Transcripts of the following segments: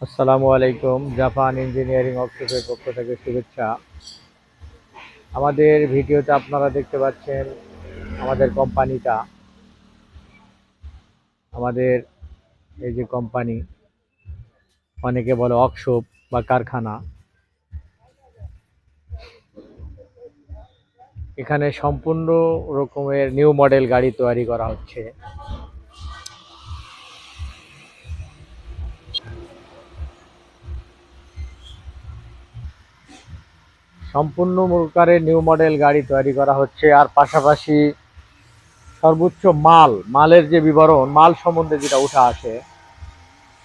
আসসালামু আলাইকুম। Japan engineering ওয়ার্কশপের পক্ষ থেকে শুভেচ্ছা। আমাদের ভিডিওতে আপনারা দেখতে পাচ্ছেন আমাদের কোম্পানিটা, আমাদের এই যে কোম্পানি, অনেকে বলে ওয়ার্কশপ বা কারখানা। এখানে সম্পূর্ণ রকমের নিউ মডেল গাড়ি তৈরি করা হচ্ছে। সম্পূর্ণ প্রকারের নিউ মডেল গাড়ি তৈরি করা হচ্ছে, আর পাশাপাশি সর্বোচ্চ মালের যে বিবরণ, মাল সম্বন্ধে যেটা উঠে আসে,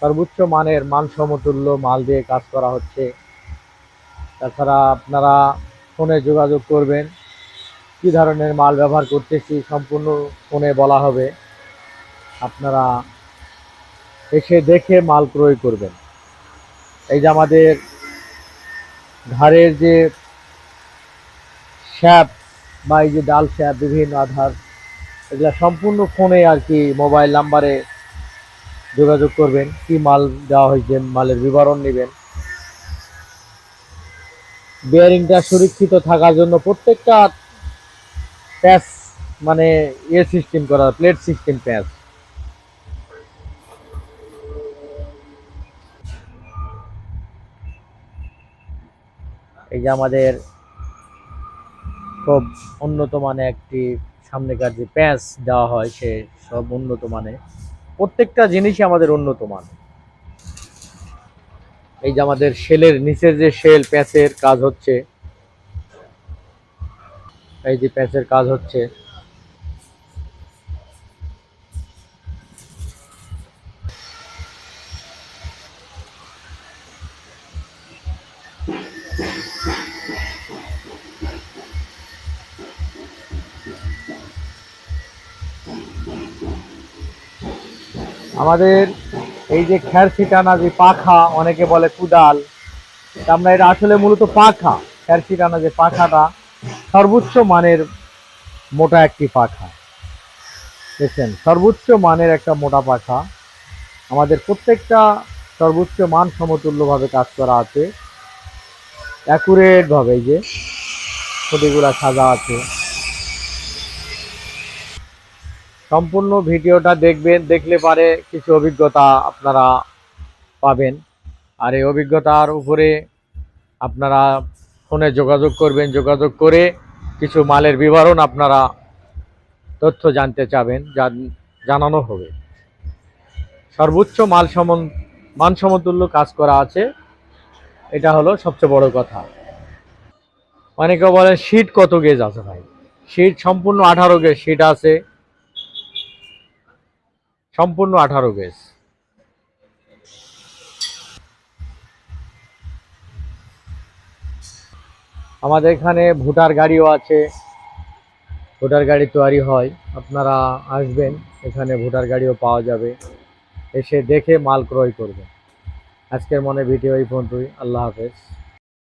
সর্বোচ্চ মানের মান সমতুল্য মাল দিয়ে কাজ করা হচ্ছে। তাছাড়া আপনারা ফোনে যোগাযোগ করবেন, কী ধরনের মাল ব্যবহার করতেছি সম্পূর্ণ ফোনে বলা হবে। আপনারা এসে দেখে মাল ক্রয় করবেন। এই যে আমাদের ঘাড়ের যে শ্যাপ বা এই যে ডাল শ্যাপ, বিভিন্ন আধার, এগুলা সম্পূর্ণ ফোনে আর কি মোবাইল নাম্বারে যোগাযোগ করবেন, কি মাল দেওয়া হয়েছে মালের বিবরণ নেবেন। বিয়ারিংটা সুরক্ষিত থাকার জন্য প্রত্যেকটা প্যাচ মানে সিস্টেম করা, প্লেট সিস্টেম প্যাচ। এই যে আমাদের খুব উন্নত মানের একটি সামনেকার যে প্যাচ দেওয়া হয়, সে সব উন্নত মানের, প্রত্যেকটা জিনিসই আমাদের উন্নত মান। এই যে আমাদের শেলের নিচের যে শেল প্যাচের কাজ হচ্ছে, এই যে প্যাচের কাজ হচ্ছে। আমাদের এই যে খ্যার ছিটানা যে পাখা, অনেকে বলে কুদাল, আমরা এটা আসলে মূলত পাখা। খ্যার ছিটানা যে পাখাটা সর্বোচ্চ মানের মোটা একটি পাখা, দেখছেন, সর্বোচ্চ মানের একটা মোটা পাখা। আমাদের প্রত্যেকটা সর্বোচ্চ মান সমতুল্যভাবে কাজ করা আছে, অ্যাকুরেট ভাবে। এই যে খুঁটিগুলা সাজা আছে। সম্পূর্ণ ভিডিওটা দেখবেন, দেখলে পারে কিছু অভিজ্ঞতা আপনারা পাবেন। আর এই অভিজ্ঞতার উপরে আপনারা ফোনে যোগাযোগ করবেন, যোগাযোগ করে কিছু মালের বিবরণ আপনারা তথ্য জানতে চাবেন, জানানো হবে। সর্বোচ্চ মান সমতুল্য কাজ করা আছে, এটা হলো সবচেয়ে বড় কথা। অনেকে বলে শীট কত গেজ আছে ভাই? শীট সম্পূর্ণ 18 গেজ শীট আছে, সম্পূর্ণ 18 গেজ। আমাদের এখানে ভোটার গাড়িও আছে, ভোটার গাড়ি তৈরি হয়। আপনারা আসবেন, এখানে ভোটার গাড়িও পাওয়া যাবে, এসে দেখে মাল ক্রয় করবেন। আজকের মনে ভিডিও এই পর্যন্তই। আল্লাহ হাফেজ।